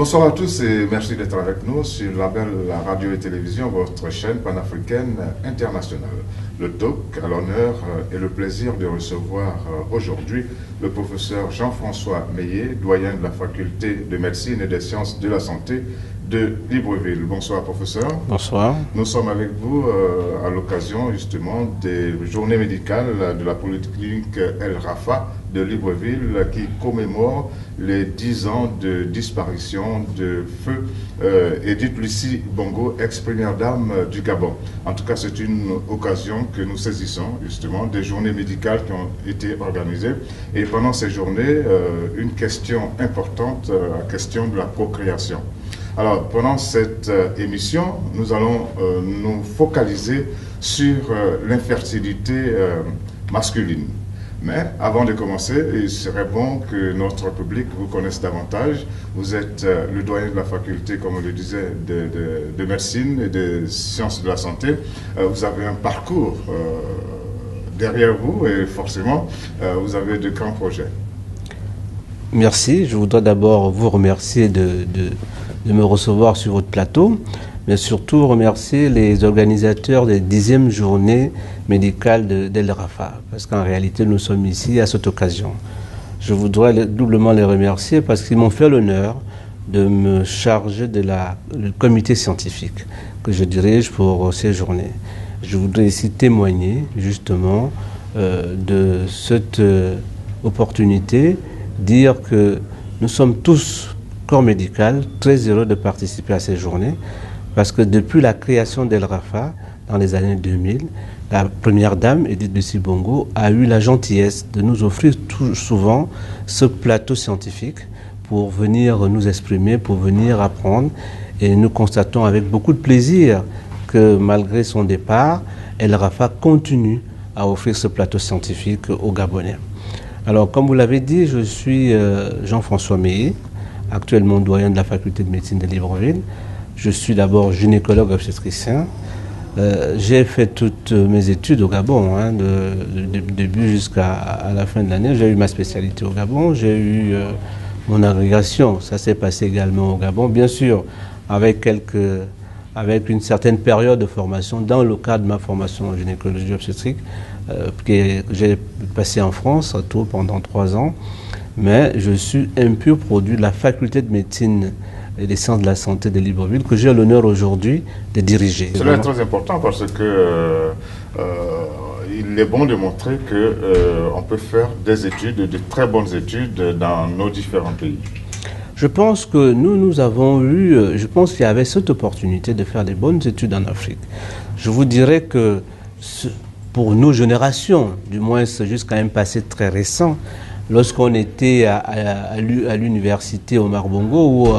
Bonsoir à tous et merci d'être avec nous sur la belle radio et télévision, votre chaîne panafricaine internationale. Le TOC a l'honneur et le plaisir de recevoir aujourd'hui le professeur Jean-François Meillet, doyen de la faculté de médecine et des sciences de la santé de Libreville. Bonsoir professeur. Bonsoir. Nous sommes avec vous à l'occasion justement des journées médicales de la polyclinique El Rafa de Libreville qui commémore les 10 ans de disparition de feu Edith Lucie Bongo, ex-première dame du Gabon. En tout cas, c'est une occasion que nous saisissons justement des journées médicales qui ont été organisées. Et pendant ces journées, une question importante, la question de la procréation. Alors, pendant cette émission, nous allons nous focaliser sur l'infertilité masculine. Mais avant de commencer, il serait bon que notre public vous connaisse davantage. Vous êtes le doyen de la faculté, comme on le disait, de médecine et de sciences de la santé. Vous avez un parcours derrière vous et forcément, vous avez de grands projets. Merci. Je voudrais d'abord vous remercier de me recevoir sur votre plateau, mais surtout remercier les organisateurs des 10e journées médicales d'El Rafa, parce qu'en réalité, nous sommes ici à cette occasion. Je voudrais doublement les remercier parce qu'ils m'ont fait l'honneur de me charger du comité scientifique que je dirige pour ces journées. Je voudrais ici témoigner justement de cette opportunité, dire que nous sommes tous, corps médical, très heureux de participer à ces journées, parce que depuis la création d'El Rafa, dans les années 2000, la première dame, Edith Lucie Bongo, a eu la gentillesse de nous offrir tout souvent ce plateau scientifique pour venir nous exprimer, pour venir apprendre. Et nous constatons avec beaucoup de plaisir que malgré son départ, El Rafa continue à offrir ce plateau scientifique aux Gabonais. Alors, comme vous l'avez dit, je suis Jean-François Meillet, actuellement doyen de la faculté de médecine de Libreville. Je suis d'abord gynécologue obstétricien. J'ai fait toutes mes études au Gabon, du début jusqu'à la fin de l'année. J'ai eu ma spécialité au Gabon, j'ai eu mon agrégation, ça s'est passé également au Gabon, bien sûr avec une certaine période de formation dans le cadre de ma formation en gynécologie obstétrique que j'ai passé en France à tout pendant 3 ans. Mais je suis un pur produit de la faculté de médecine et des sciences de la santé de Libreville que j'ai l'honneur aujourd'hui de diriger. Cela est très important parce que il est bon de montrer qu'on peut faire des études, de très bonnes études dans nos différents pays. Je pense que nous avons eu, je pense qu'il y avait cette opportunité de faire des bonnes études en Afrique. Je vous dirais que pour nos générations, du moins jusqu'à un passé très récent, lorsqu'on était à l'université Omar Bongo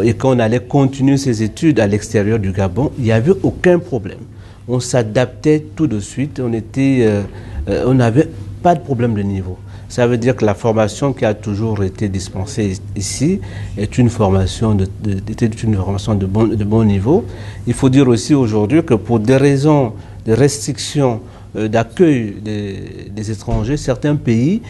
et qu'on allait continuer ses études à l'extérieur du Gabon, il n'y avait aucun problème. On s'adaptait tout de suite, on n'avait pas de problème de niveau. Ça veut dire que la formation qui a toujours été dispensée ici est une formation de bon niveau. Il faut dire aussi aujourd'hui que pour des raisons de restriction d'accueil des étrangers, certains pays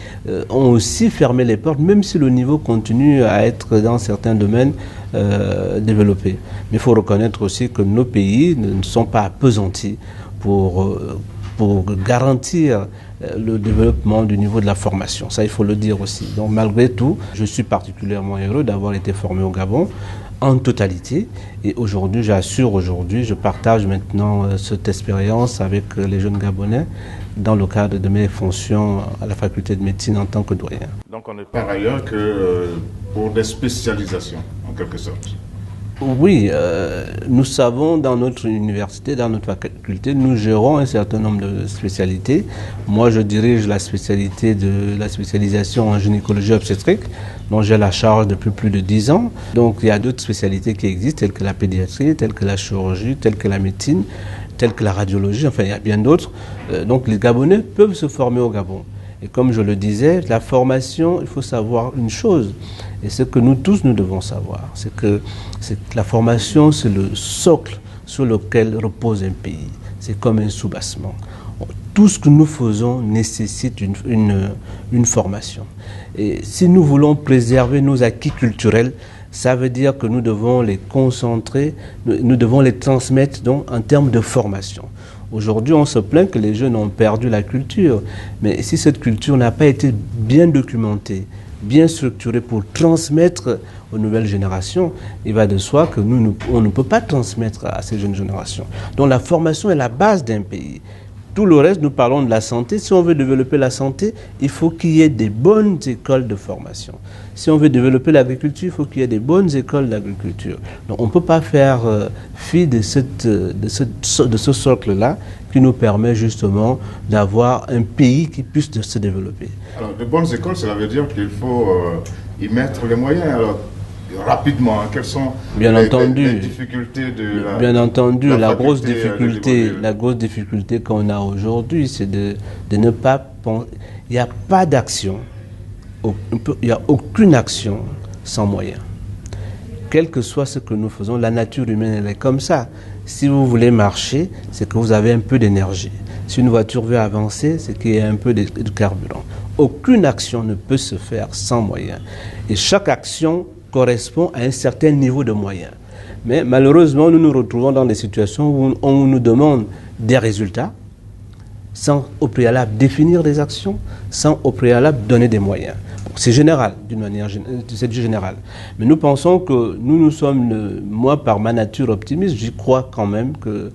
ont aussi fermé les portes, même si le niveau continue à être dans certains domaines développés. Mais il faut reconnaître aussi que nos pays ne sont pas appesantis pour garantir le développement du niveau de la formation. Ça, il faut le dire aussi. Donc, malgré tout, je suis particulièrement heureux d'avoir été formé au Gabon en totalité. Et aujourd'hui, je partage maintenant cette expérience avec les jeunes Gabonais dans le cadre de mes fonctions à la faculté de médecine en tant que doyen. Donc, on est par ailleurs que pour des spécialisations, en quelque sorte. Oui, nous savons dans notre université, dans notre faculté, nous gérons un certain nombre de spécialités. Moi, je dirige la spécialisation en gynécologie obstétrique, dont j'ai la charge depuis plus de 10 ans. Donc, il y a d'autres spécialités qui existent, telles que la pédiatrie, telles que la chirurgie, telles que la médecine, telles que la radiologie, enfin, il y a bien d'autres. Donc, les Gabonais peuvent se former au Gabon. Et comme je le disais, la formation, il faut savoir une chose, et ce que nous tous nous devons savoir, c'est que la formation, c'est le socle sur lequel repose un pays. C'est comme un soubassement. Tout ce que nous faisons nécessite une formation. Et si nous voulons préserver nos acquis culturels, Ça veut dire que nous devons les concentrer, nous devons les transmettre donc, en termes de formation. Aujourd'hui, on se plaint que les jeunes ont perdu la culture, mais si cette culture n'a pas été bien documentée, bien structurée pour transmettre aux nouvelles générations, il va de soi que on ne peut pas transmettre à ces jeunes générations. Donc la formation est la base d'un pays. Tout le reste, nous parlons de la santé. Si on veut développer la santé, il faut qu'il y ait des bonnes écoles de formation. Si on veut développer l'agriculture, il faut qu'il y ait des bonnes écoles d'agriculture. Donc on ne peut pas faire fi de ce socle-là qui nous permet justement d'avoir un pays qui puisse se développer. Alors, de bonnes écoles, cela veut dire qu'il faut y mettre les moyens. Alors, rapidement, quelles sont les difficultés de la Bien entendu, la grosse difficulté qu'on a aujourd'hui, c'est de ne pas penser. Il n'y a pas d'action, il n'y a aucune action sans moyens. Quel que soit ce que nous faisons, la nature humaine, elle est comme ça. Si vous voulez marcher, c'est que vous avez un peu d'énergie. Si une voiture veut avancer, c'est qu'il y a un peu de carburant. Aucune action ne peut se faire sans moyens. Et chaque action correspond à un certain niveau de moyens. Mais malheureusement, nous nous retrouvons dans des situations où on nous demande des résultats sans au préalable définir des actions, sans au préalable donner des moyens. Bon, c'est général, d'une manière générale. Mais nous pensons que nous sommes, moi par ma nature optimiste, j'y crois quand même que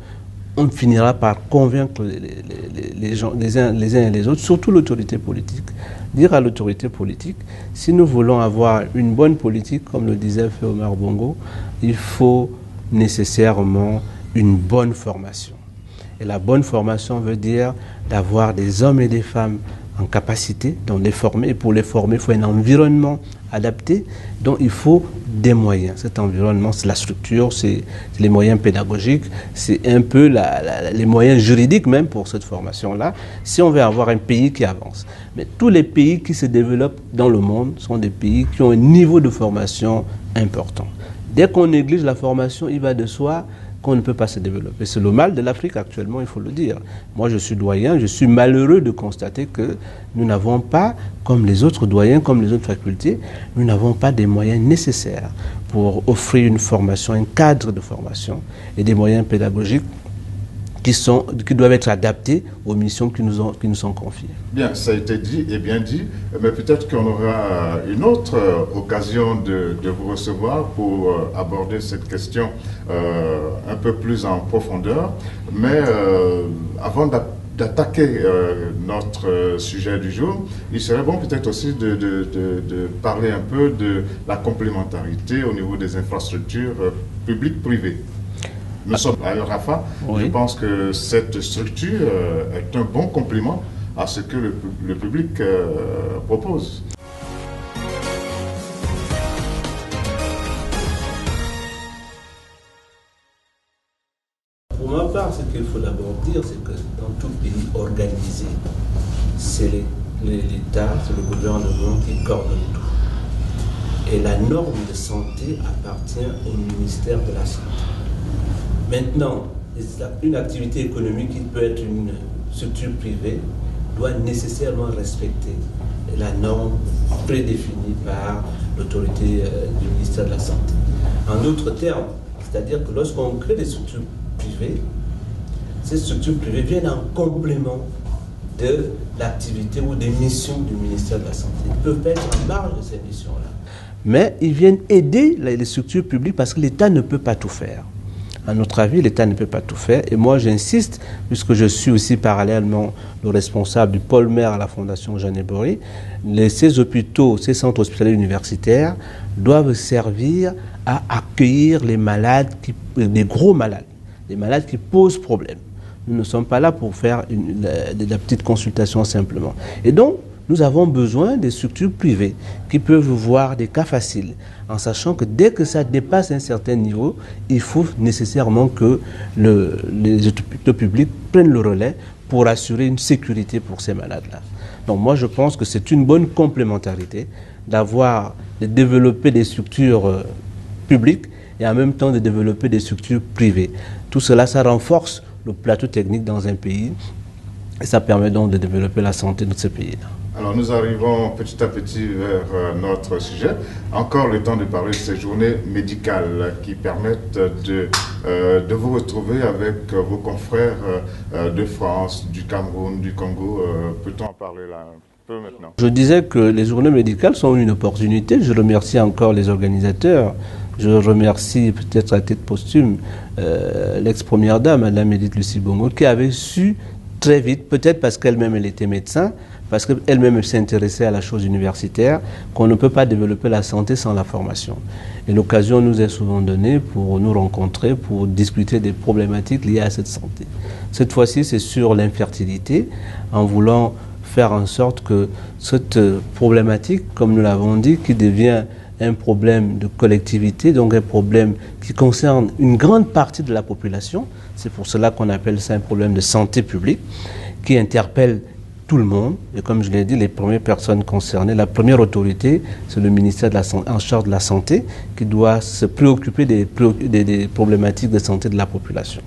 on finira par convaincre les gens, les uns et les autres, surtout l'autorité politique. Dire à l'autorité politique, si nous voulons avoir une bonne politique, comme le disait Omar Bongo, il faut nécessairement une bonne formation. Et la bonne formation veut dire d'avoir des hommes et des femmes en capacité, donc les former. Et pour les former, il faut un environnement adapté, donc il faut des moyens. Cet environnement, c'est la structure, c'est les moyens pédagogiques, c'est un peu les moyens juridiques même pour cette formation-là, si on veut avoir un pays qui avance. Mais tous les pays qui se développent dans le monde sont des pays qui ont un niveau de formation important. Dès qu'on néglige la formation, il va de soi qu'on ne peut pas se développer. C'est le mal de l'Afrique actuellement, il faut le dire. Moi, je suis doyen, je suis malheureux de constater que nous n'avons pas, comme les autres doyens, comme les autres facultés, nous n'avons pas des moyens nécessaires pour offrir une formation, un cadre de formation et des moyens pédagogiques qui doivent être adaptés aux missions qui nous sont confiées. Bien, ça a été dit et bien dit, mais peut-être qu'on aura une autre occasion de vous recevoir pour aborder cette question un peu plus en profondeur. Mais avant d'attaquer notre sujet du jour, il serait bon peut-être aussi de parler un peu de la complémentarité au niveau des infrastructures publiques-privées. Nous sommes à El Rafa. Oui. Je pense que cette structure est un bon complément à ce que le public propose. Pour ma part, ce qu'il faut d'abord dire, c'est que dans tout pays organisé, c'est l'État, c'est le gouvernement qui coordonne tout. Et la norme de santé appartient au ministère de la Santé. Maintenant, une activité économique qui peut être une structure privée doit nécessairement respecter la norme prédéfinie par l'autorité du ministère de la Santé. En d'autres termes, c'est-à-dire que lorsqu'on crée des structures privées, ces structures privées viennent en complément de l'activité ou des missions du ministère de la Santé. Ils ne peuvent pas être en marge de ces missions-là. Mais ils viennent aider les structures publiques parce que l'État ne peut pas tout faire. À notre avis, l'État ne peut pas tout faire. Et moi, j'insiste, puisque je suis aussi parallèlement le responsable du pôle maire à la Fondation Jeanne Bory, ces hôpitaux, ces centres hospitaliers universitaires doivent servir à accueillir les malades, les gros malades, les malades qui posent problème. Nous ne sommes pas là pour faire de la petite consultation simplement. Et donc, nous avons besoin des structures privées qui peuvent voir des cas faciles, en sachant que dès que ça dépasse un certain niveau, il faut nécessairement que les hôpitaux publics prennent le relais pour assurer une sécurité pour ces malades-là. Donc moi, je pense que c'est une bonne complémentarité de développer des structures publiques et en même temps de développer des structures privées. Tout cela, ça renforce le plateau technique dans un pays et ça permet donc de développer la santé de ce pays-là. Alors nous arrivons petit à petit vers notre sujet. Encore le temps de parler de ces journées médicales qui permettent de vous retrouver avec vos confrères de France, du Cameroun, du Congo. Peut-on en parler là un peu maintenant? Je disais que les journées médicales sont une opportunité. Je remercie encore les organisateurs. Je remercie peut-être à titre posthume l'ex-première dame, Madame Edith Lucie Bongo, qui avait su très vite, peut-être parce qu'elle-même elle était médecin, parce qu'elle-même s'intéressait à la chose universitaire, qu'on ne peut pas développer la santé sans la formation. Et l'occasion nous est souvent donnée pour nous rencontrer, pour discuter des problématiques liées à cette santé. Cette fois-ci, c'est sur l'infertilité, en voulant faire en sorte que cette problématique, comme nous l'avons dit, qui devient un problème de collectivité, donc un problème qui concerne une grande partie de la population, c'est pour cela qu'on appelle ça un problème de santé publique, qui interpelle tout le monde. Et comme je l'ai dit, les premières personnes concernées, la première autorité, c'est le ministère de la Santé, en charge de la santé, qui doit se préoccuper des problématiques de santé de la population.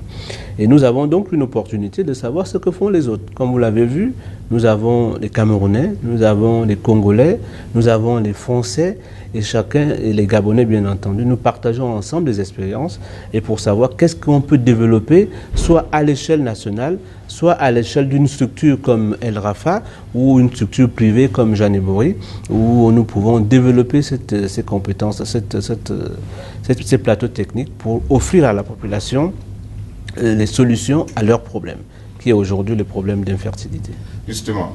Et nous avons donc une opportunité de savoir ce que font les autres. Comme vous l'avez vu, nous avons les Camerounais, nous avons les Congolais, nous avons les Français, et chacun, et les Gabonais bien entendu, nous partageons ensemble des expériences et pour savoir qu'est-ce qu'on peut développer, soit à l'échelle nationale, soit à l'échelle d'une structure comme El Rafa ou une structure privée comme Jeanne Bory, où nous pouvons développer ces compétences, ces plateaux techniques pour offrir à la population les solutions à leurs problèmes, qui est aujourd'hui le problème d'infertilité. Justement,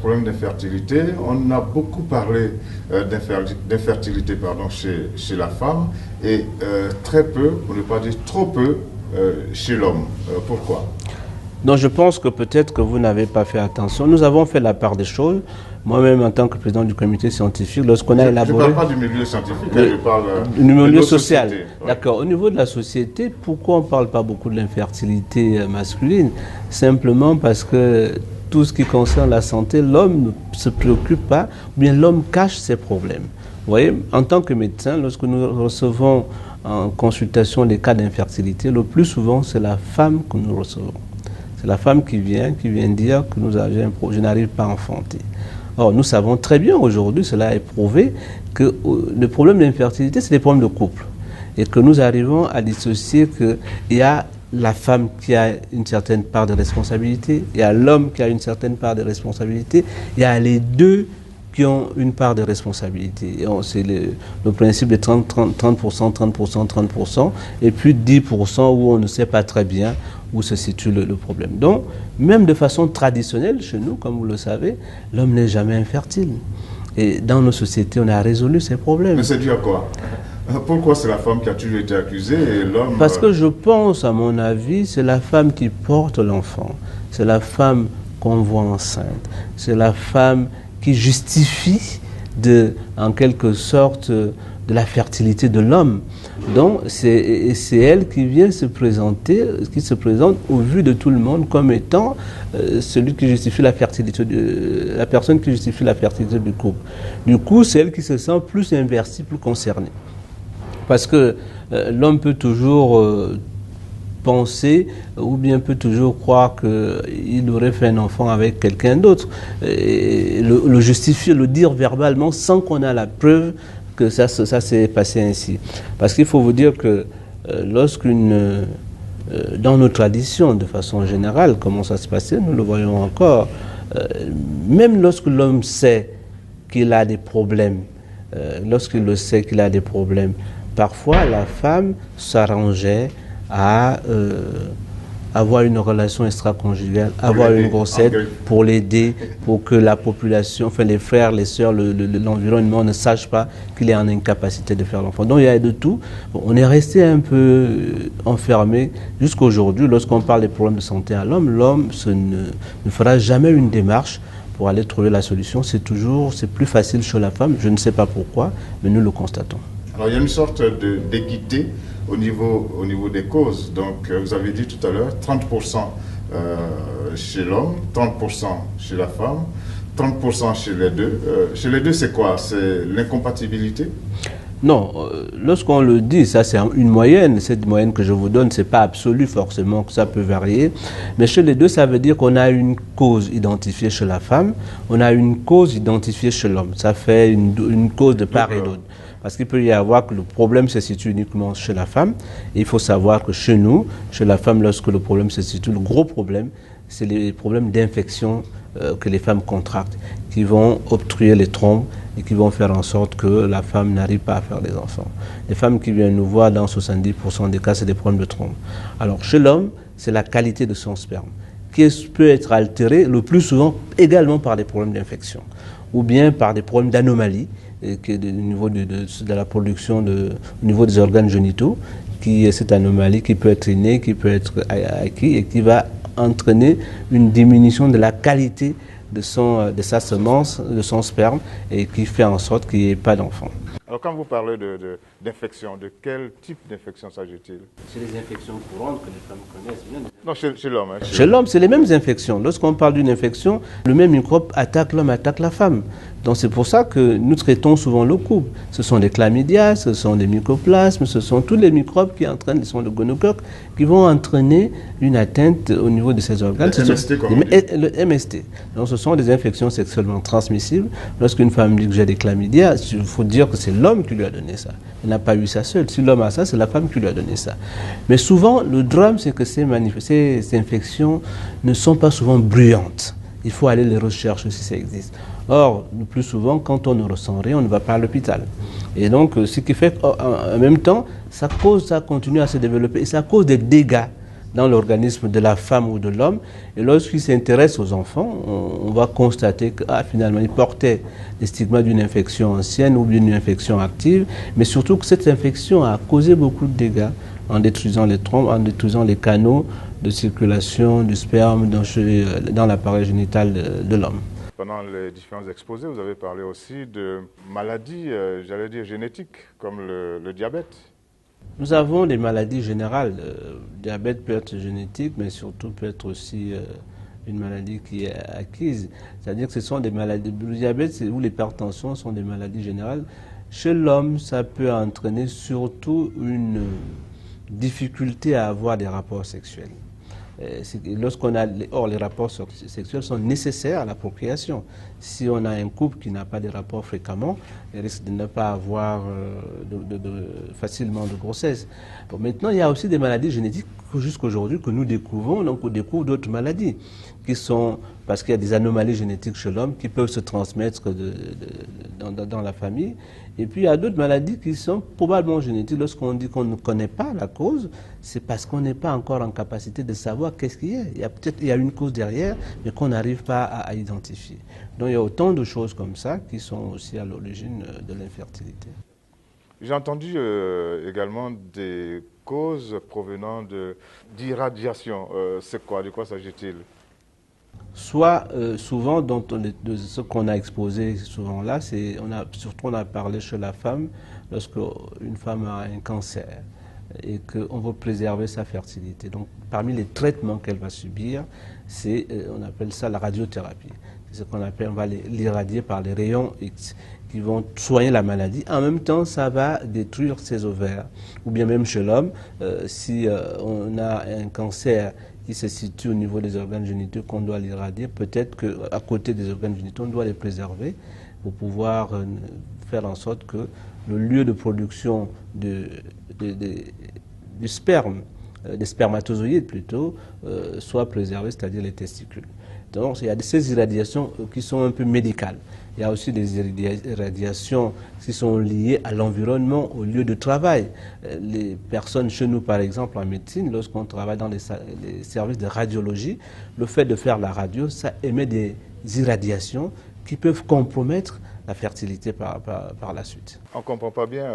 problème d'infertilité, on a beaucoup parlé d'infertilité chez la femme et très peu, pour ne pas dire trop peu, chez l'homme. Pourquoi? Donc je pense que peut-être que vous n'avez pas fait attention. Nous avons fait la part des choses. Moi-même, en tant que président du comité scientifique, lorsqu'on a élaboré... Je ne parle pas du milieu scientifique, je parle du milieu social. Ouais. D'accord. Au niveau de la société, pourquoi on ne parle pas beaucoup de l'infertilité masculine? Simplement parce que tout ce qui concerne la santé, l'homme ne se préoccupe pas, ou bien l'homme cache ses problèmes. Vous voyez, en tant que médecin, lorsque nous recevons en consultation les cas d'infertilité, le plus souvent, c'est la femme que nous recevons. C'est la femme qui vient dire que je n'arrive pas à enfanter. Or, nous savons très bien aujourd'hui, cela est prouvé, que le problème d'infertilité, c'est des problèmes de couple. Et que nous arrivons à dissocier qu'il y a la femme qui a une certaine part de responsabilité, il y a l'homme qui a une certaine part de responsabilité, il y a les deux qui ont une part de responsabilité. C'est le principe de 30%, 30%, et puis 10% où on ne sait pas très bien où se situe le problème. Donc, même de façon traditionnelle, chez nous, comme vous le savez, l'homme n'est jamais infertile. Et dans nos sociétés, on a résolu ces problèmes. Mais c'est dû à quoi? Pourquoi c'est la femme qui a toujours été accusée et l'homme... Parce que je pense, à mon avis, c'est la femme qui porte l'enfant. C'est la femme qu'on voit enceinte. C'est la femme qui justifie en quelque sorte de la fertilité de l'homme. Donc c'est elle qui vient se présenter, qui se présente au vu de tout le monde comme étant celui qui justifie la fertilité, la personne qui justifie la fertilité du couple. Du coup, c'est elle qui se sent plus investie, plus concernée. Parce que l'homme peut toujours penser ou bien peut toujours croire qu'il aurait fait un enfant avec quelqu'un d'autre, le justifier, le dire verbalement sans qu'on ait la preuve que ça s'est passé ainsi. Parce qu'il faut vous dire que dans nos traditions, de façon générale, comment ça se passait, nous le voyons encore, même lorsque l'homme sait qu'il a des problèmes, lorsqu'il le sait qu'il a des problèmes, parfois la femme s'arrangeait à avoir une relation extra-conjugale, avoir une grossesse pour l'aider, pour que la population, enfin les frères, les sœurs, l'environnement ne sache pas qu'il est en incapacité de faire l'enfant. Donc il y a de tout. Bon, on est resté un peu enfermé jusqu'à aujourd'hui. Lorsqu'on parle des problèmes de santé à l'homme, ne fera jamais une démarche pour aller trouver la solution. C'est plus facile chez la femme. Je ne sais pas pourquoi, mais nous le constatons. Alors il y a une sorte d'équité au niveau des causes. Donc, vous avez dit tout à l'heure, 30% chez l'homme, 30% chez la femme, 30% chez les deux. Chez les deux, c'est quoi? C'est l'incompatibilité? Non, lorsqu'on le dit, ça c'est une moyenne. Cette moyenne que je vous donne, c'est pas absolu forcément, que ça peut varier. Mais chez les deux, ça veut dire qu'on a une cause identifiée chez la femme, on a une cause identifiée chez l'homme. Ça fait une cause de part et d'autre. Parce qu'il peut y avoir que le problème se situe uniquement chez la femme. Et il faut savoir que chez nous, chez la femme, lorsque le problème se situe, le gros problème, c'est les problèmes d'infection que les femmes contractent, qui vont obstruer les trompes et qui vont faire en sorte que la femme n'arrive pas à faire des enfants. Les femmes qui viennent nous voir, dans 70% des cas, c'est des problèmes de trompe. Alors chez l'homme, c'est la qualité de son sperme, qui peut être altérée le plus souvent également par des problèmes d'infection, ou bien par des problèmes d'anomalie, au niveau de la production, au niveau des organes génitaux, qui est cette anomalie qui peut être innée, qui peut être acquise et qui va entraîner une diminution de la qualité de sa semence, de son sperme, et qui fait en sorte qu'il n'y ait pas d'enfant. Alors quand vous parlez d'infection, de quel type d'infection s'agit-il? C'est les infections courantes que les femmes connaissent bien. Non, chez l'homme. Hein, chez l'homme, c'est les mêmes infections. Lorsqu'on parle d'une infection, le même microbe attaque l'homme, attaque la femme. Donc c'est pour ça que nous traitons souvent le couple. Ce sont des chlamydia, ce sont des mycoplasmes, ce sont tous les microbes qui entraînent, ce sont le gonocoque, qui vont entraîner une atteinte au niveau de ces organes. Le MST, comme on dit. Le MST. Donc ce sont des infections sexuellement transmissibles. Lorsqu'une femme dit que j'ai des chlamydia, il faut dire que c'est l'homme qui lui a donné ça. Elle n'a pas eu ça seule. Si l'homme a ça, c'est la femme qui lui a donné ça. Mais souvent, le drame, c'est que ces infections ne sont pas souvent bruyantes. Il faut aller les rechercher si ça existe. Or, le plus souvent, quand on ne ressent rien, on ne va pas à l'hôpital. Et donc, ce qui fait qu'en même temps, ça continue à se développer et ça cause des dégâts dans l'organisme de la femme ou de l'homme. Et lorsqu'il s'intéresse aux enfants, on va constater que finalement, il portait les stigmates d'une infection ancienne ou d'une infection active, mais surtout que cette infection a causé beaucoup de dégâts en détruisant les trompes, en détruisant les canaux de circulation du sperme dans l'appareil génital de l'homme. Pendant les différents exposés, vous avez parlé aussi de maladies, j'allais dire génétiques, comme le diabète. Nous avons des maladies générales. Le diabète peut être génétique, mais surtout peut être aussi une maladie qui est acquise. C'est-à-dire que ce sont des maladies. Le diabète ou l'hypertension sont des maladies générales. Chez l'homme, ça peut entraîner surtout une difficulté à avoir des rapports sexuels. Les rapports sexuels sont nécessaires à la procréation. Si on a un couple qui n'a pas de rapports fréquemment, il risque de ne pas avoir facilement de grossesse. Bon, maintenant, il y a aussi des maladies génétiques jusqu'aujourd'hui que nous découvrons. Donc, on découvre d'autres maladies qui sont, parce qu'il y a des anomalies génétiques chez l'homme qui peuvent se transmettre dans la famille. Et puis il y a d'autres maladies qui sont probablement génétiques. Lorsqu'on dit qu'on ne connaît pas la cause, c'est parce qu'on n'est pas encore en capacité de savoir qu'est-ce qu'il y a. Il y a une cause derrière, mais qu'on n'arrive pas à identifier. Donc il y a autant de choses comme ça qui sont aussi à l'origine de l'infertilité. J'ai entendu également des causes provenant d'irradiation. C'est quoi? De quoi s'agit-il? Soit souvent, de ce qu'on a exposé souvent là, surtout on a parlé chez la femme, lorsque une femme a un cancer et qu'on veut préserver sa fertilité. Donc parmi les traitements qu'elle va subir, on appelle ça la radiothérapie. C'est ce qu'on appelle, on va l'irradier par les rayons X qui vont soigner la maladie. En même temps, ça va détruire ses ovaires. Ou bien même chez l'homme, si on a un cancer qui se situe au niveau des organes génitaux qu'on doit l'irradier, peut-être qu'à côté des organes génitaux, on doit les préserver pour pouvoir faire en sorte que le lieu de production du sperme, des spermatozoïdes plutôt, soit préservé, c'est-à-dire les testicules. Donc il y a ces irradiations qui sont un peu médicales. Il y a aussi des irradiations qui sont liées à l'environnement, au lieu de travail. Les personnes chez nous, par exemple, en médecine, lorsqu'on travaille dans les services de radiologie, le fait de faire la radio, ça émet des irradiations qui peuvent compromettre la fertilité par la suite. On ne comprend pas bien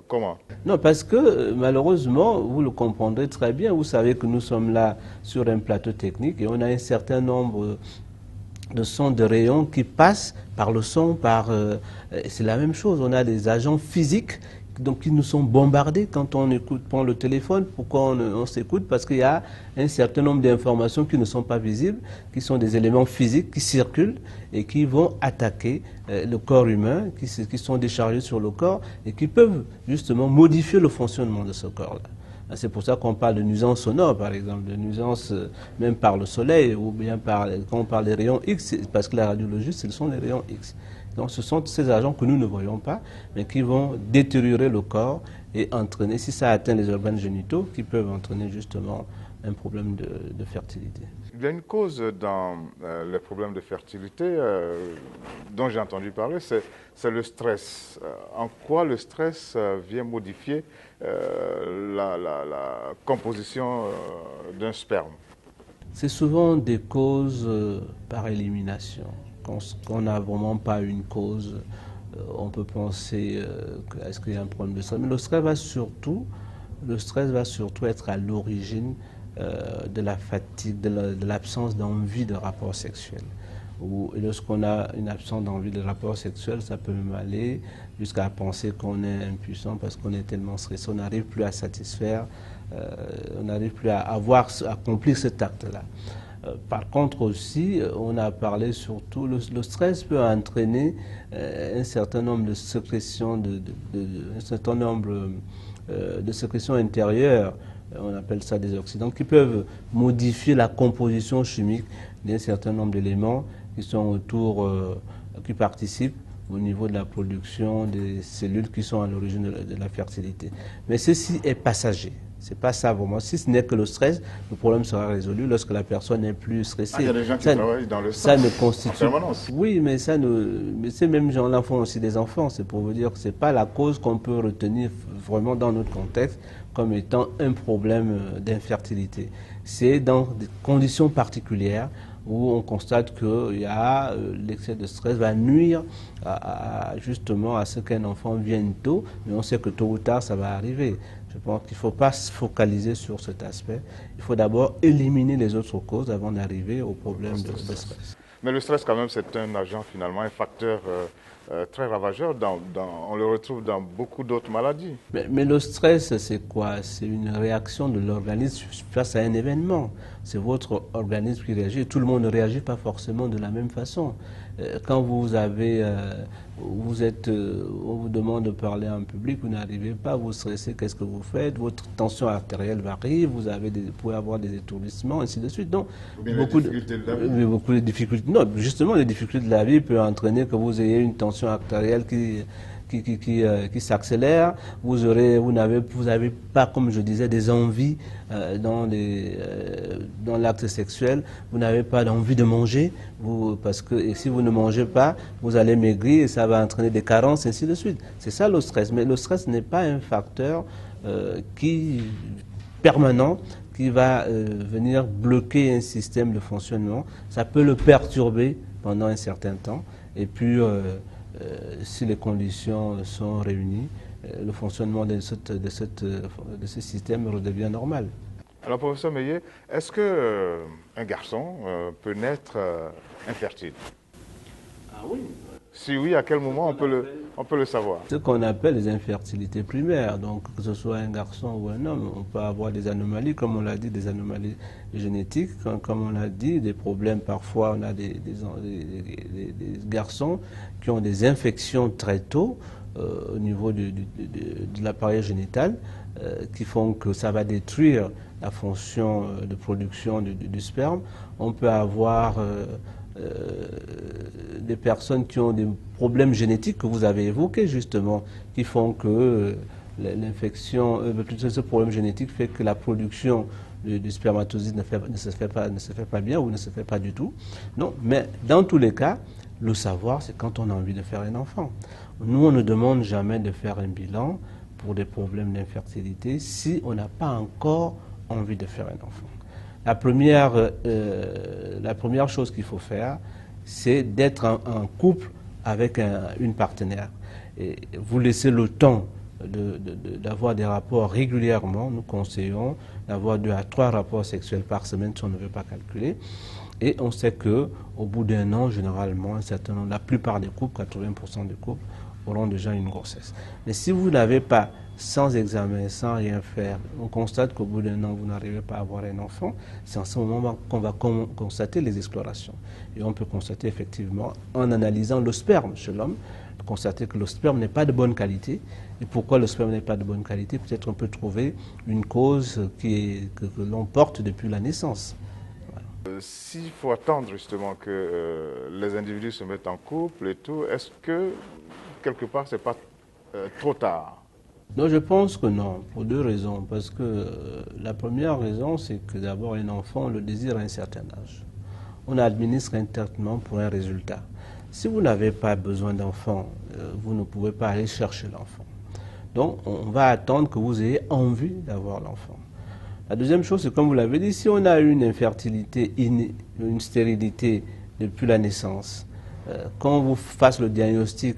comment? Non, parce que malheureusement, vous le comprendrez très bien, vous savez que nous sommes là sur un plateau technique et on a un certain nombre de sons, de rayons qui passent par le son, c'est la même chose. On a des agents physiques donc qui nous sont bombardés quand on prend le téléphone. Pourquoi on s'écoute? Parce qu'il y a un certain nombre d'informations qui ne sont pas visibles, qui sont des éléments physiques qui circulent et qui vont attaquer le corps humain, qui sont déchargés sur le corps et qui peuvent justement modifier le fonctionnement de ce corps-là. C'est pour ça qu'on parle de nuisances sonores, par exemple, de nuisances même par le soleil, ou bien quand on parle des rayons X, parce que la radiologie, ce sont les rayons X. Donc ce sont ces agents que nous ne voyons pas, mais qui vont détériorer le corps et entraîner, si ça atteint les organes génitaux, qui peuvent entraîner justement un problème de fertilité. Il y a une cause dans les problèmes de fertilité dont j'ai entendu parler, c'est le stress. En quoi le stress vient modifier la composition d'un sperme? C'est souvent des causes par élimination. Quand on n'a vraiment pas une cause, on peut penser est-ce qu'il y a un problème de stress. Mais le stress va surtout être à l'origine de la fatigue, de l'absence d'envie de rapport sexuel. Et lorsqu'on a une absence d'envie de rapport sexuel, ça peut même aller jusqu'à penser qu'on est impuissant parce qu'on est tellement stressé, on n'arrive plus à satisfaire, on n'arrive plus à accomplir cet acte-là. Par contre aussi, on a parlé surtout, le stress peut entraîner un certain nombre de sécrétions, un certain nombre de sécrétions intérieures, on appelle ça des oxydants, qui peuvent modifier la composition chimique d'un certain nombre d'éléments qui sont autour, qui participent au niveau de la production des cellules qui sont à l'origine de la fertilité. Mais ceci est passager. C'est pas ça vraiment. Si ce n'est que le stress, le problème sera résolu lorsque la personne n'est plus stressée. Il y a des gens qui travaillent dans le stress en permanence. Oui, mais ces mêmes gens-là font aussi des enfants. C'est pour vous dire que c'est pas la cause qu'on peut retenir vraiment dans notre contexte comme étant un problème d'infertilité. C'est dans des conditions particulières où on constate que l'excès de stress va nuire justement à ce qu'un enfant vienne tôt, mais on sait que tôt ou tard ça va arriver. Je pense qu'il ne faut pas se focaliser sur cet aspect. Il faut d'abord éliminer les autres causes avant d'arriver au problème de stress. Mais le stress, quand même, c'est un agent, finalement, un facteur très ravageur. On le retrouve dans beaucoup d'autres maladies. Mais le stress, c'est quoi? C'est une réaction de l'organisme face à un événement. C'est votre organisme qui réagit. Tout le monde ne réagit pas forcément de la même façon. Quand on vous demande de parler en public, vous n'arrivez pas, vous stressez, qu'est-ce que vous faites? Votre tension artérielle varie, vous pouvez avoir des étourdissements, ainsi de suite. Donc, beaucoup de difficultés. Non, justement, les difficultés de la vie peuvent entraîner que vous ayez une tension artérielle qui s'accélère. Vous n'avez pas, comme je disais, des envies dans l'acte sexuel. Vous n'avez pas d'envie de manger, parce que si vous ne mangez pas, vous allez maigrir et ça va entraîner des carences, ainsi de suite. C'est ça le stress. Mais le stress n'est pas un facteur permanent qui va venir bloquer un système de fonctionnement. Ça peut le perturber pendant un certain temps. Et puis, si les conditions sont réunies, le fonctionnement de ce système redevient normal. Alors, professeur Meillet, est-ce qu'un garçon peut naître infertile? Ah oui. Si oui, à quel moment on peut le savoir? Ce qu'on appelle les infertilités primaires, donc que ce soit un garçon ou un homme, on peut avoir des anomalies, comme on l'a dit, des anomalies génétiques, comme on l'a dit, des problèmes, parfois on a des garçons qui ont des infections très tôt au niveau de l'appareil génital, qui font que ça va détruire la fonction de production du sperme. On peut avoir des personnes qui ont des problèmes génétiques que vous avez évoqués justement, qui font que l'infection, ce problème génétique fait que la production du spermatozoïde ne se fait pas bien ou ne se fait pas du tout. Non, mais dans tous les cas, le savoir, c'est quand on a envie de faire un enfant. Nous, on ne demande jamais de faire un bilan pour des problèmes d'infertilité si on n'a pas encore envie de faire un enfant. La première chose qu'il faut faire, c'est d'être en couple avec une partenaire. Et vous laissez le temps d'avoir des rapports régulièrement. Nous conseillons d'avoir 2 à 3 rapports sexuels par semaine si on ne veut pas calculer. Et on sait qu'au bout d'un an, généralement, la plupart des couples, 80% des couples, auront déjà une grossesse. Mais si vous n'avez pas, sans examen, sans rien faire, on constate qu'au bout d'un an, vous n'arrivez pas à avoir un enfant, c'est en ce moment qu'on va constater les explorations. Et on peut constater effectivement, en analysant le sperme chez l'homme, constater que le sperme n'est pas de bonne qualité. Et pourquoi le sperme n'est pas de bonne qualité? Peut-être on peut trouver une cause que l'on porte depuis la naissance. S'il faut attendre justement que les individus se mettent en couple et tout, est-ce que quelque part c'est pas trop tard? Non, je pense que non, pour deux raisons. Parce que la première raison, c'est que d'abord un enfant, on le désire à un certain âge. On administre un traitement pour un résultat. Si vous n'avez pas besoin d'enfant, vous ne pouvez pas aller chercher l'enfant. Donc, on va attendre que vous ayez envie d'avoir l'enfant. La deuxième chose, c'est comme vous l'avez dit, si on a une infertilité, une stérilité depuis la naissance, quand vous fassiez le diagnostic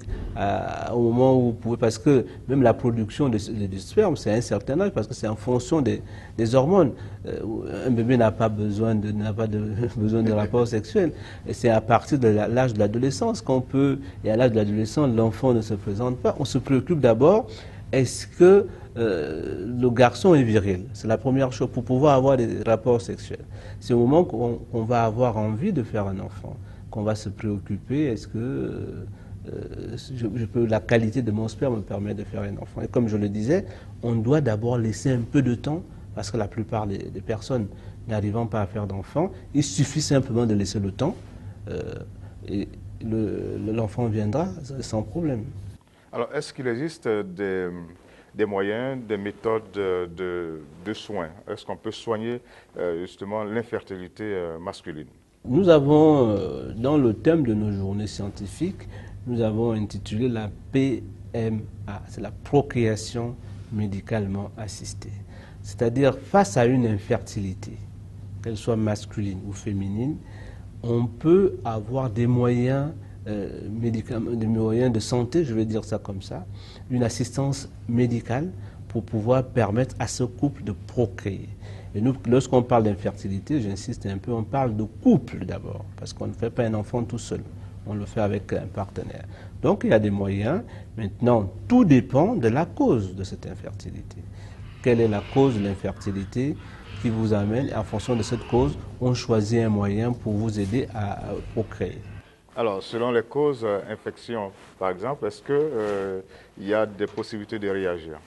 au moment où vous pouvez, parce que même la production de sperme, c'est à un certain âge, parce que c'est en fonction des hormones. Un bébé n'a pas besoin de rapport sexuel. Et c'est à partir de l'âge de l'adolescence qu'on peut, et à l'âge de l'adolescence, l'enfant ne se présente pas. On se préoccupe d'abord, est-ce que le garçon est viril? C'est la première chose pour pouvoir avoir des rapports sexuels. C'est au moment qu'on va avoir envie de faire un enfant qu'on va se préoccuper, est-ce que la qualité de mon sperme me permet de faire un enfant. Et comme je le disais, on doit d'abord laisser un peu de temps, parce que la plupart des personnes n'arrivant pas à faire d'enfant, il suffit simplement de laisser le temps, et l'enfant viendra sans problème. Alors, est-ce qu'il existe des moyens, des méthodes de soins? Est-ce qu'on peut soigner justement l'infertilité masculine? Nous avons, dans le thème de nos journées scientifiques, nous avons intitulé la PMA, c'est la procréation médicalement assistée. C'est-à-dire, face à une infertilité, qu'elle soit masculine ou féminine, on peut avoir des moyens des moyens de santé, je vais dire ça comme ça, une assistance médicale pour pouvoir permettre à ce couple de procréer. Et nous, lorsqu'on parle d'infertilité, j'insiste un peu, on parle de couple d'abord, parce qu'on ne fait pas un enfant tout seul, on le fait avec un partenaire. Donc il y a des moyens. Maintenant, tout dépend de la cause de cette infertilité. Quelle est la cause de l'infertilité qui vous amène? En fonction de cette cause, on choisit un moyen pour vous aider à procréer. Alors, selon les causes infection, par exemple, est-ce qu'il y a des possibilités de réagir?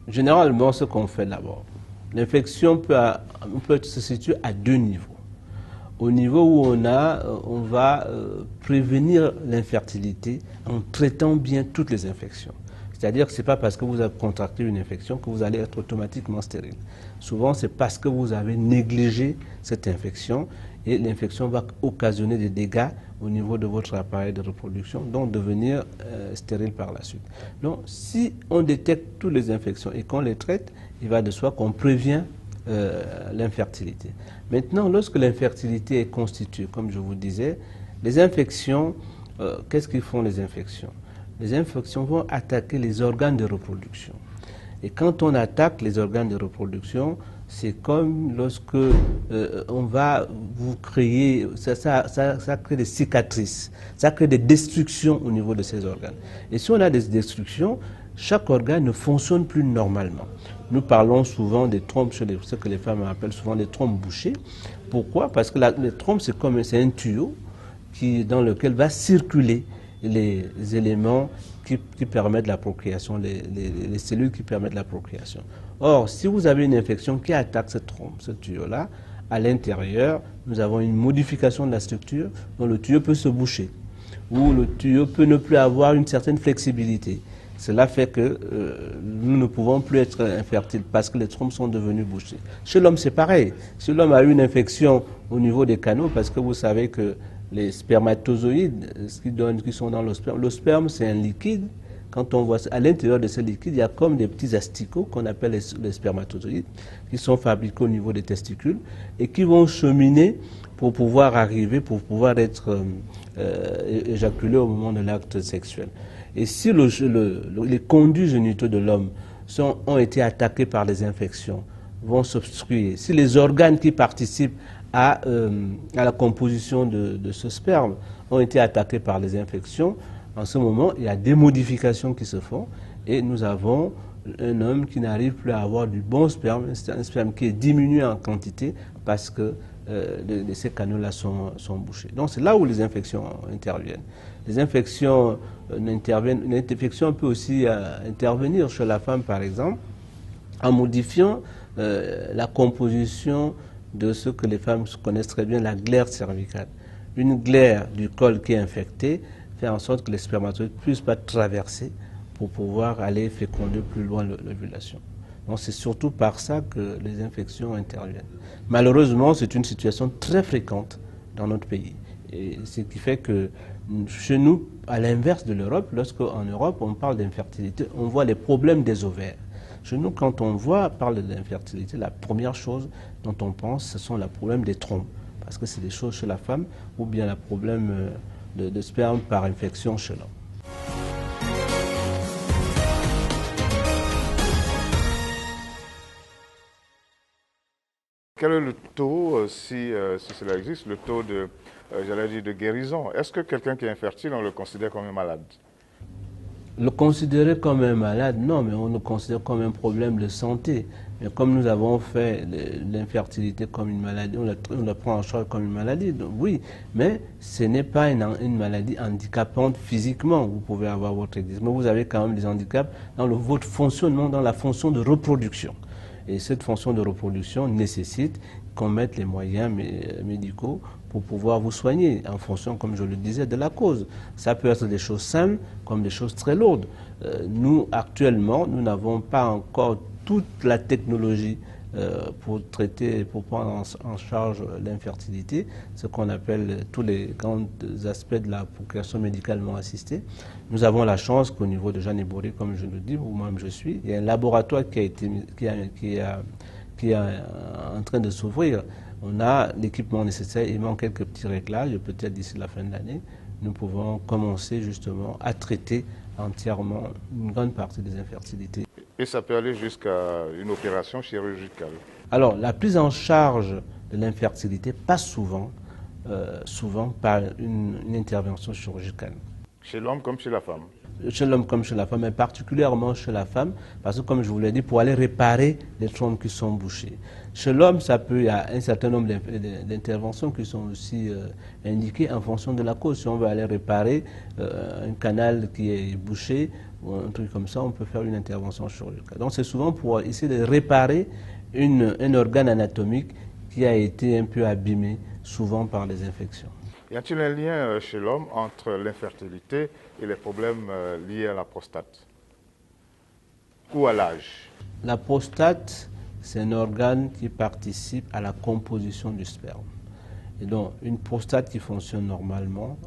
Généralement, ce qu'on fait d'abord, l'infection peut se situer à deux niveaux. Au niveau où on va prévenir l'infertilité en traitant bien toutes les infections. C'est-à-dire que ce n'est pas parce que vous avez contracté une infection que vous allez être automatiquement stérile. Souvent, c'est parce que vous avez négligé cette infection et l'infection va occasionner des dégâts au niveau de votre appareil de reproduction, donc devenir stérile par la suite. Donc, si on détecte toutes les infections et qu'on les traite, il va de soi qu'on prévient l'infertilité. Maintenant, lorsque l'infertilité est constituée, comme je vous disais, les infections, qu'est-ce qu'ils font les infections? Les infections vont attaquer les organes de reproduction. Et quand on attaque les organes de reproduction, c'est comme lorsque on va vous créer, ça crée des cicatrices, ça crée des destructions au niveau de ces organes. Et si on a des destructions, chaque organe ne fonctionne plus normalement. Nous parlons souvent des trompes, ce que les femmes appellent souvent des trompes bouchées. Pourquoi? Parce que les trompes, c'est un tuyau dans lequel va circuler les éléments qui permettent la procréation, les cellules qui permettent la procréation. Or, si vous avez une infection qui attaque cette trompe, ce tuyau-là, à l'intérieur, nous avons une modification de la structure dont le tuyau peut se boucher, ou le tuyau peut ne plus avoir une certaine flexibilité. Cela fait que nous ne pouvons plus être infertiles parce que les trompes sont devenues bouchées. Chez l'homme, c'est pareil. Si l'homme a eu une infection au niveau des canaux, parce que vous savez que les spermatozoïdes, qui sont dans le sperme, c'est un liquide. Quand on voit à l'intérieur de ce liquide, il y a comme des petits asticots qu'on appelle les spermatozoïdes, qui sont fabriqués au niveau des testicules et qui vont cheminer pour pouvoir être éjaculés au moment de l'acte sexuel. Et si les conduits génitaux de l'homme ont été attaqués par les infections, vont s'obstruer, si les organes qui participent à la composition de ce sperme ont été attaqués par les infections, En ce moment, il y a des modifications qui se font et nous avons un homme qui n'arrive plus à avoir du bon sperme, un sperme qui est diminué en quantité parce que ces canaux-là sont bouchés. Donc c'est là où les infections interviennent. Les infections interviennent. Une infection peut aussi intervenir chez la femme, par exemple, en modifiant la composition de ce que les femmes connaissent très bien, la glaire cervicale. Une glaire du col qui est infectée fait en sorte que les spermatozoïdes ne puissent pas traverser pour pouvoir aller féconder plus loin l'ovulation. Donc c'est surtout par ça que les infections interviennent. Malheureusement, c'est une situation très fréquente dans notre pays. Et ce qui fait que chez nous, à l'inverse de l'Europe, lorsqu'en Europe on parle d'infertilité, on voit les problèmes des ovaires. Chez nous, quand on parle de l'infertilité, la première chose dont on pense, ce sont les problèmes des trompes. Parce que c'est des choses chez la femme, ou bien le problème de sperme par infection chez l'homme. Quel est le taux, si cela existe, le taux de guérison? Est-ce que quelqu'un qui est infertile, on le considère comme un malade? Le considérer comme un malade, non, mais on le considère comme un problème de santé. Mais comme nous avons fait l'infertilité comme une maladie, on la prend en charge comme une maladie, donc oui, mais ce n'est pas une maladie handicapante physiquement. Vous pouvez avoir votre exercice, mais vous avez quand même des handicaps dans votre fonctionnement, dans la fonction de reproduction. Et cette fonction de reproduction nécessite qu'on mette les moyens médicaux pour pouvoir vous soigner en fonction, comme je le disais, de la cause. Ça peut être des choses simples comme des choses très lourdes. Nous, actuellement, nous n'avons pas encore toute la technologie pour traiter, pour prendre en charge l'infertilité, ce qu'on appelle tous les grands aspects de la procréation médicalement assistée. Nous avons la chance qu'au niveau de Jeanne Boré, comme je le dis, où moi-même je suis, il y a un laboratoire qui est en train de s'ouvrir. On a l'équipement nécessaire, il manque quelques petits réglages, peut-être d'ici la fin de l'année, nous pouvons commencer justement à traiter entièrement une grande partie des infertilités. Et ça peut aller jusqu'à une opération chirurgicale? Alors, la prise en charge de l'infertilité passe souvent par une intervention chirurgicale. Chez l'homme comme chez la femme? Chez l'homme comme chez la femme, mais particulièrement chez la femme, parce que comme je vous l'ai dit, pour aller réparer les trompes qui sont bouchées. Chez l'homme, il y a un certain nombre d'interventions qui sont aussi indiquées en fonction de la cause. Si on veut aller réparer un canal qui est bouché, ou un truc comme ça, on peut faire une intervention chirurgicale. Donc c'est souvent pour essayer de réparer un organe anatomique qui a été un peu abîmé, souvent par les infections. Y a-t-il un lien chez l'homme entre l'infertilité et les problèmes liés à la prostate ou à l'âge? La prostate, c'est un organe qui participe à la composition du sperme. Et donc, une prostate qui fonctionne normalement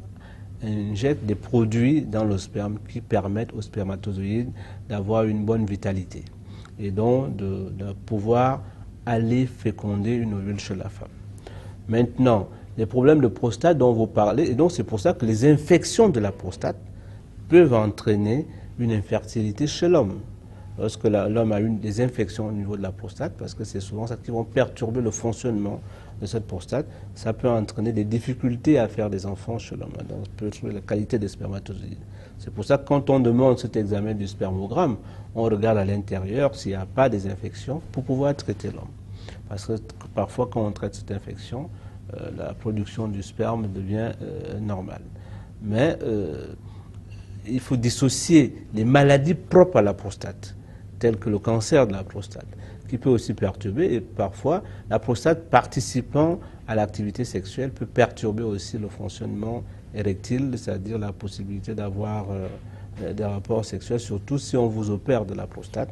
injecte des produits dans le sperme qui permettent aux spermatozoïdes d'avoir une bonne vitalité et donc de pouvoir aller féconder une ovule chez la femme. Maintenant, les problèmes de prostate dont vous parlez, et donc c'est pour ça que les infections de la prostate peuvent entraîner une infertilité chez l'homme. Lorsque l'homme a des infections au niveau de la prostate, parce que c'est souvent ça qui vont perturber le fonctionnement de cette prostate, ça peut entraîner des difficultés à faire des enfants chez l'homme, donc peut trouver la qualité des spermatozoïdes. C'est pour ça que quand on demande cet examen du spermogramme, on regarde à l'intérieur s'il n'y a pas des infections pour pouvoir traiter l'homme. Parce que parfois quand on traite cette infection, la production du sperme devient normale. Mais il faut dissocier les maladies propres à la prostate, telles que le cancer de la prostate, qui peut aussi perturber, et parfois la prostate participant à l'activité sexuelle peut perturber aussi le fonctionnement érectile, c'est-à-dire la possibilité d'avoir des rapports sexuels, surtout si on vous opère de la prostate.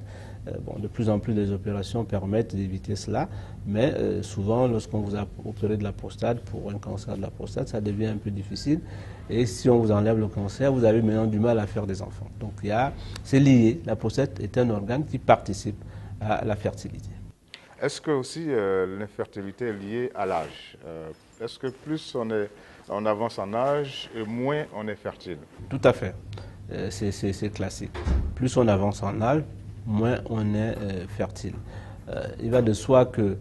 De plus en plus les opérations permettent d'éviter cela, mais souvent lorsqu'on vous a opéré de la prostate pour un cancer de la prostate, ça devient un peu difficile. Et si on vous enlève le cancer, vous avez maintenant du mal à faire des enfants. Donc c'est lié. La prostate est un organe qui participe à la fertilité. Est-ce que aussi l'infertilité est liée à l'âge? Est-ce que plus on avance en âge et moins on est fertile? Tout à fait. C'est classique. Plus on avance en âge, moins on est fertile. Il va de soi que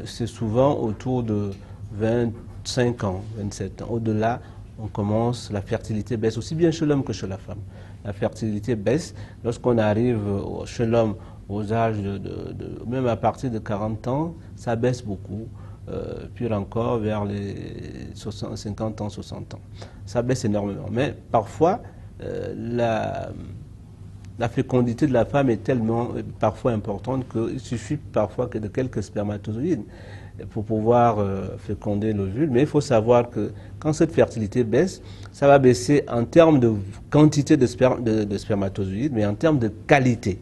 c'est souvent autour de 25 ans, 27 ans. Au-delà, la fertilité baisse aussi bien chez l'homme que chez la femme. La fertilité baisse lorsqu'on arrive chez l'homme aux âges même à partir de 40 ans, ça baisse beaucoup. Puis encore vers les 50 ans, 60 ans. Ça baisse énormément. Mais parfois, la fécondité de la femme est tellement parfois importante qu'il suffit parfois que de quelques spermatozoïdes pour pouvoir féconder l'ovule. Mais il faut savoir que quand cette fertilité baisse, ça va baisser en termes de quantité de spermatozoïdes, mais en termes de qualité.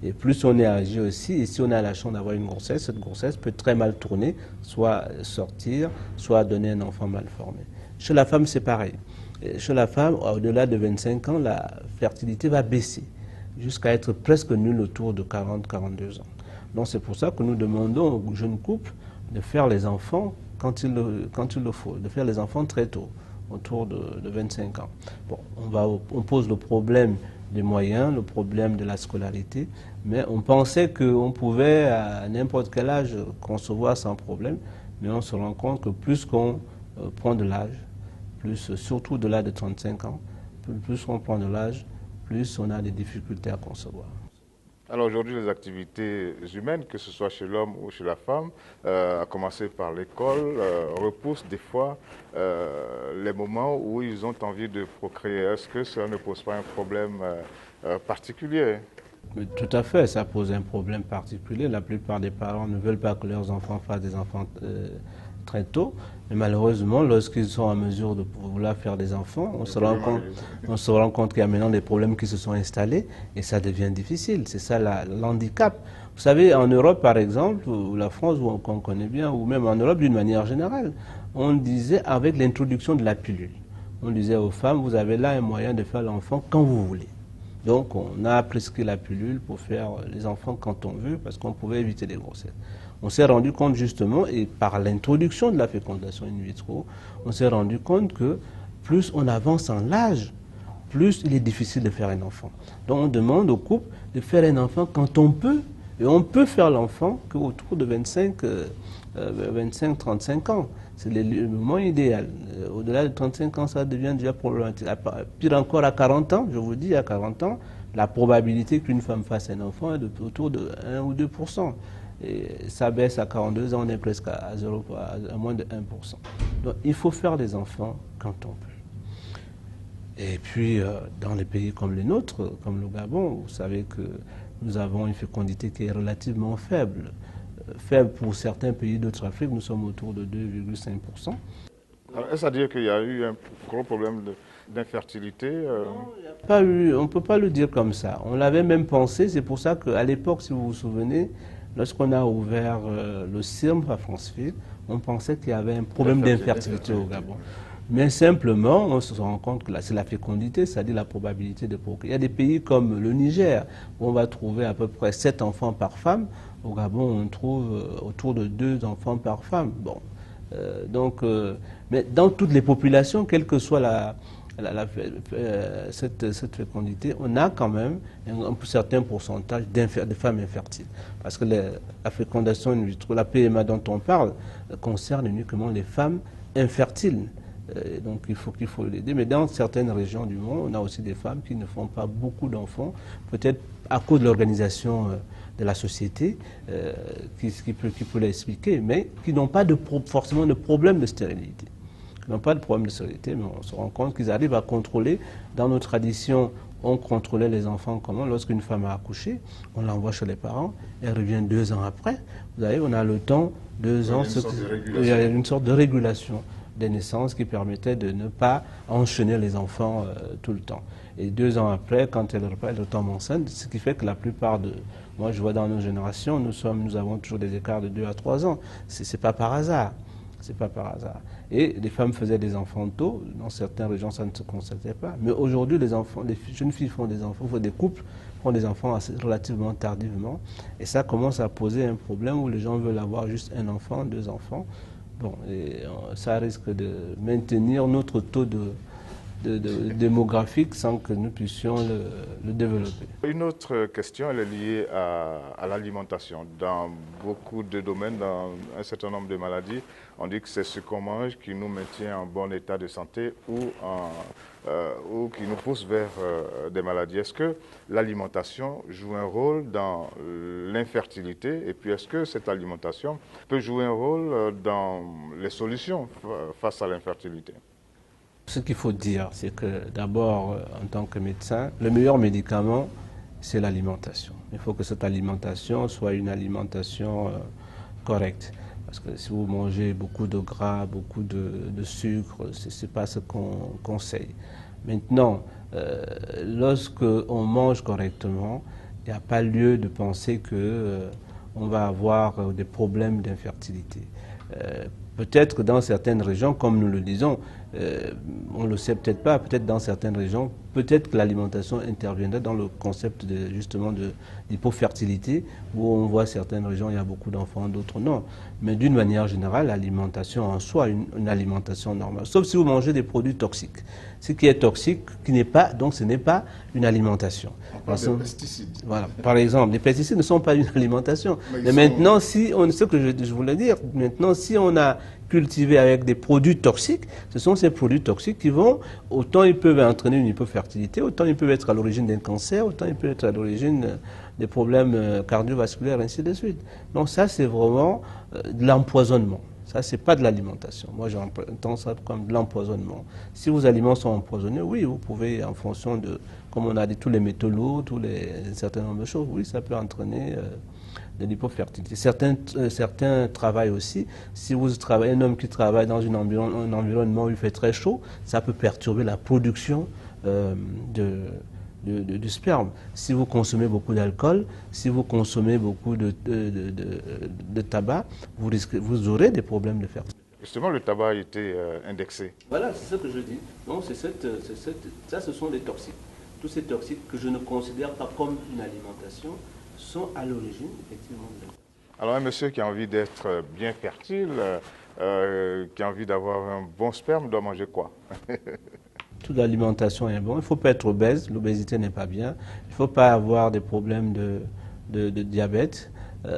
Et plus on est âgé aussi, et si on a la chance d'avoir une grossesse, cette grossesse peut très mal tourner, soit sortir, soit donner un enfant mal formé. Chez la femme, c'est pareil. Et chez la femme, au-delà de 25 ans, la fertilité va baisser, jusqu'à être presque nulle autour de 40-42 ans. Donc c'est pour ça que nous demandons aux jeunes couples de faire les enfants quand il le faut, de faire les enfants très tôt, autour de 25 ans. Bon, on pose le problème des moyens, le problème de la scolarité, mais on pensait qu'on pouvait à n'importe quel âge concevoir sans problème, mais on se rend compte que plus qu'on prend de l'âge, surtout au-delà de 35 ans, plus on prend de l'âge, plus on a des difficultés à concevoir. Alors aujourd'hui, les activités humaines, que ce soit chez l'homme ou chez la femme, à commencer par l'école, repoussent des fois les moments où ils ont envie de procréer. Est-ce que cela ne pose pas un problème particulier? Tout à fait, ça pose un problème particulier. La plupart des parents ne veulent pas que leurs enfants fassent des enfants très tôt. Mais malheureusement, lorsqu'ils sont en mesure de vouloir faire des enfants, on se rend compte qu'il y a maintenant des problèmes qui se sont installés et ça devient difficile. C'est ça l'handicap. Vous savez, en Europe, par exemple, ou la France, qu'on connaît bien, ou même en Europe d'une manière générale, on disait, avec l'introduction de la pilule, on disait aux femmes, vous avez là un moyen de faire l'enfant quand vous voulez. Donc, on a prescrit la pilule pour faire les enfants quand on veut, parce qu'on pouvait éviter les grossesses. On s'est rendu compte justement, et par l'introduction de la fécondation in vitro, on s'est rendu compte que plus on avance en l'âge, plus il est difficile de faire un enfant. Donc on demande au couple de faire un enfant quand on peut, et on peut faire l'enfant qu'autour de 25-35 ans. C'est le moment idéal. Au-delà de 35 ans, ça devient déjà problématique. Pire encore, à 40 ans, je vous dis, à 40 ans, la probabilité qu'une femme fasse un enfant est autour de 1 ou 2%. Et ça baisse à 42 ans, on est presque à moins de 1%. Donc il faut faire des enfants quand on peut. Et puis, dans les pays comme les nôtres, comme le Gabon, vous savez que nous avons une fécondité qui est relativement faible. Faible pour certains pays d'autres Afrique, nous sommes autour de 2,5%. Est-ce à dire qu'il y a eu un gros problème d'infertilité? Non, il n'y a pas eu, on ne peut pas le dire comme ça. On l'avait même pensé, c'est pour ça qu'à l'époque, si vous vous souvenez, lorsqu'on a ouvert le CIRM à Franceville, on pensait qu'il y avait un problème d'infertilité au Gabon. Mais simplement, on se rend compte que c'est la fécondité, c'est-à-dire la probabilité de procréer. Il y a des pays comme le Niger, où on va trouver à peu près 7 enfants par femme. Au Gabon, on trouve autour de 2 enfants par femme. Bon, mais dans toutes les populations, quelle que soit cette fécondité, on a quand même un certain pourcentage de femmes infertiles. Parce que la fécondation in vitro, la PMA dont on parle, concerne uniquement les femmes infertiles. Donc il faut l'aider. Mais dans certaines régions du monde, on a aussi des femmes qui ne font pas beaucoup d'enfants, peut-être à cause de l'organisation de la société, qui peut l'expliquer, mais qui n'ont pas forcément de problème de stérilité. Qui n'ont pas de problème de stérilité, mais on se rend compte qu'ils arrivent à contrôler. Dans nos traditions, on contrôlait les enfants comment? Lorsqu'une femme a accouché, on l'envoie chez les parents, elle revient 2 ans après. Vous savez, on a le temps, 2 ans, il y a une sorte de régulation des naissances qui permettait de ne pas enchaîner les enfants tout le temps. Et 2 ans après, quand elle retombe enceinte, ce qui fait que la plupart de... Moi, je vois dans nos générations, nous avons toujours des écarts de 2 à 3 ans. C'est pas par hasard. C'est pas par hasard. Et les femmes faisaient des enfants tôt. Dans certaines régions, ça ne se constatait pas. Mais aujourd'hui, les jeunes filles font des enfants, des couples font des enfants relativement tardivement. Et ça commence à poser un problème où les gens veulent avoir juste 1 enfant, 2 enfants. Bon, et ça risque de maintenir notre taux démographique sans que nous puissions le développer. Une autre question, elle est liée à l'alimentation. Dans beaucoup de domaines, dans un certain nombre de maladies, on dit que c'est ce qu'on mange qui nous maintient en bon état de santé ou qui nous pousse vers des maladies. Est-ce que l'alimentation joue un rôle dans l'infertilité? Et puis est-ce que cette alimentation peut jouer un rôle dans les solutions face à l'infertilité? Ce qu'il faut dire, c'est que d'abord, en tant que médecin, le meilleur médicament, c'est l'alimentation. Il faut que cette alimentation soit une alimentation correcte. Parce que si vous mangez beaucoup de gras, beaucoup de sucre, ce n'est pas ce qu'on conseille. Maintenant, lorsque on mange correctement, il n'y a pas lieu de penser qu'on va avoir des problèmes d'infertilité. Peut-être que dans certaines régions, comme nous le disons, on ne le sait peut-être pas, peut-être dans certaines régions, peut-être que l'alimentation interviendrait dans le concept justement d'hypofertilité, où on voit certaines régions, il y a beaucoup d'enfants, d'autres non. Mais d'une manière générale, l'alimentation en soi, une alimentation normale. Sauf si vous mangez des produits toxiques. Ce qui est toxique, donc ce n'est pas une alimentation. On parle de pesticides. Voilà. Par exemple, les pesticides ne sont pas une alimentation. Mais maintenant, ce que je voulais dire, maintenant, si on a cultivé avec des produits toxiques, ce sont ces produits toxiques qui vont, autant ils peuvent entraîner une hypofertilité, autant ils peuvent être à l'origine d'un cancer, autant ils peuvent être à l'origine des problèmes cardiovasculaires, ainsi de suite. Donc ça, c'est vraiment de l'empoisonnement. Ça, c'est pas de l'alimentation. Moi, j'entends ça comme de l'empoisonnement. Si vos aliments sont empoisonnés, oui, vous pouvez, en fonction de, comme on a dit, tous les métaux lourds, un certain nombre de choses, oui, ça peut entraîner de l'hypofertilité. Certains travaillent aussi. Si vous travaillez, un homme qui travaille dans un environnement où il fait très chaud, ça peut perturber la production du sperme. Si vous consommez beaucoup d'alcool, si vous consommez beaucoup de tabac, vous aurez des problèmes de fertilité. Justement, le tabac a été indexé. Voilà, c'est ce que je dis. Donc, ça, ce sont des toxiques. Tous ces toxiques que je ne considère pas comme une alimentation sont à l'origine, effectivement, de la... Alors, un monsieur qui a envie d'être bien fertile, qui a envie d'avoir un bon sperme, doit manger quoi? Toute l'alimentation est bonne. Il ne faut pas être obèse. L'obésité n'est pas bien. Il ne faut pas avoir des problèmes de diabète.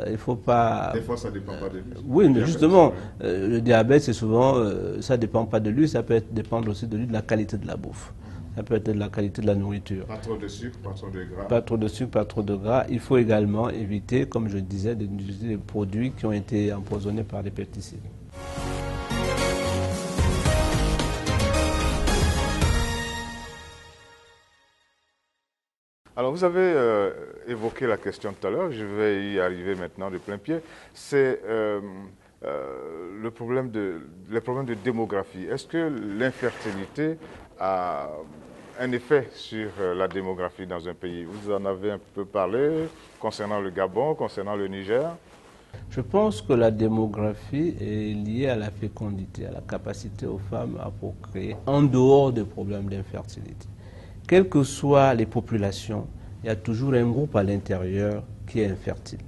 Il faut pas... Des fois, ça ne dépend pas de lui. Oui, mais justement, le diabète, c'est souvent... ça ne dépend pas de lui. Ça peut dépendre aussi de lui, de la qualité de la bouffe. Ça peut être de la qualité de la nourriture. Pas trop de sucre, pas trop de gras. Pas trop de sucre, pas trop de gras. Il faut également éviter, comme je disais, d'utiliser des produits qui ont été empoisonnés par des pesticides. Alors, vous avez évoqué la question tout à l'heure, je vais y arriver maintenant de plein pied. C'est les problèmes de démographie. Est-ce que l'infertilité a un effet sur la démographie dans un pays? Vous en avez un peu parlé concernant le Gabon, concernant le Niger. Je pense que la démographie est liée à la fécondité, à la capacité aux femmes à procréer en dehors des problèmes d'infertilité. Quelles que soient les populations, il y a toujours un groupe à l'intérieur qui est infertile,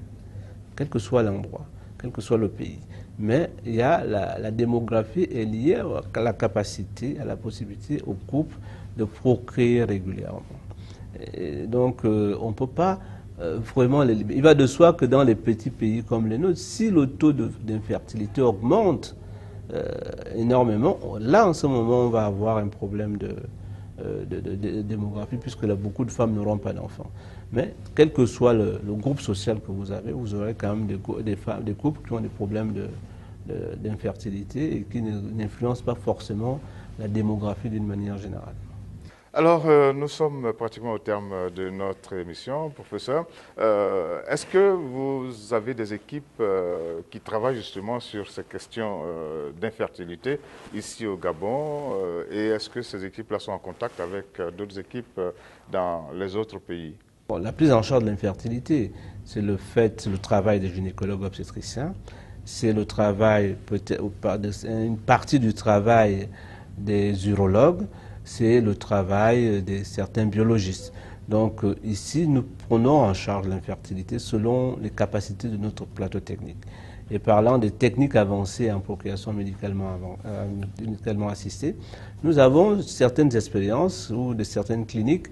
quel que soit l'endroit, quel que soit le pays. Mais il y a la démographie est liée à la capacité, à la possibilité au couple de procréer régulièrement. Et donc on ne peut pas vraiment... Il va de soi que dans les petits pays comme les nôtres, si le taux d'infertilité augmente énormément, là en ce moment on va avoir un problème de démographie, puisque là, beaucoup de femmes n'auront pas d'enfants. Mais quel que soit le groupe social que vous avez, vous aurez quand même des couples qui ont des problèmes d'infertilité et qui n'influencent pas forcément la démographie d'une manière générale. Alors, nous sommes pratiquement au terme de notre émission, professeur. Est-ce que vous avez des équipes qui travaillent justement sur ces questions d'infertilité ici au Gabon? Et est-ce que ces équipes-là sont en contact avec d'autres équipes dans les autres pays? Bon, la prise en charge de l'infertilité, c'est le travail des gynécologues obstétriciens, c'est le travail, peut-être une partie du travail des urologues, c'est le travail de certains biologistes. Donc ici, nous prenons en charge l'infertilité selon les capacités de notre plateau technique. et parlant des techniques avancées en procréation médicalement assistée, nous avons certaines expériences où certaines cliniques